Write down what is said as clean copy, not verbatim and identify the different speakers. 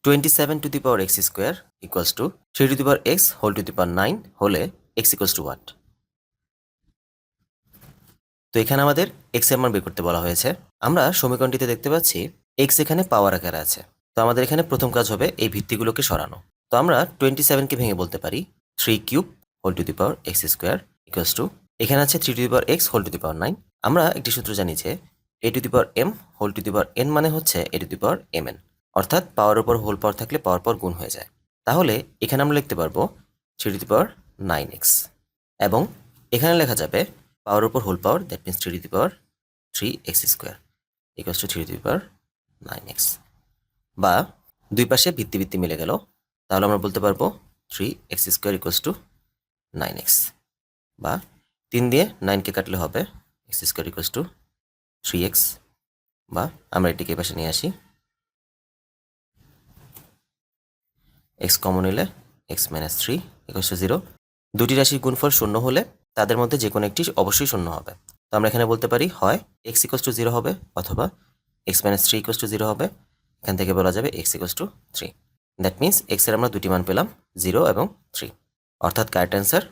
Speaker 1: 27 to the power x square equals to 3 to the power x whole to the power 9 হলে x equals to what? তো এখানে আমাদের x এর মান বের করতে বলা হয়েছে। আমরা সমীকরণটিতে দেখতে পাচ্ছি x এখানে পাওয়ার আকারে আছে। তো আমাদের এখানে প্রথম কাজ হবে এই ভিত্তিগুলোকে সরানো। তো আমরা 27 কে ভেঙে বলতে পারি 3 cube whole to the power x square equals to এখানে আছে 3 to the power x whole to the power 9। আমরা একটি সূত্র জানি যে a to the power m whole to the power n মানে হচ্ছে a to the power mn, অর্থাৎ পাওয়ার উপর হোল পাওয়ার থাকলে পাওয়ার পর গুণ হয়ে যায়। তাহলে এখানে আমরা লিখতে পারবো 3 টু দি পাওয়ার 9x এবং এখানে লেখা যাবে পাওয়ার উপর whole power, that means 3 to the power 3x square equals to 3 to the power 9x। বা দুই পাশে ভিত্তি ভিত্তি মিলে গেল, তাহলে আমরা বলতে পারবো 3x square equals two 9x। বা 3 দিয়ে 9কে কাটলে হবে x square equals two 3x। বা আমরা এটিকে পাশে নিয়ে আসি, x কমন নিলে x মাইনাস 3 ইকুয়ালস টু 0। দুটি রাশির গুণফল শূন্য হলে তাদের মধ্যে যে কোনো একটি অবশ্যই শূন্য হবে। তো আমরা এখানে বলতে পারি হয় x ইকুয়ালস টু 0 হবে অথবা x মাইনাস 3 ইকুয়ালস টু 0 হবে। এখান থেকে বলা যাবে x equals to 3। That means x এর আমরা দুটি মান পেলাম 0 এবং 3, অর্থাৎ কারেক্ট অ্যান্সার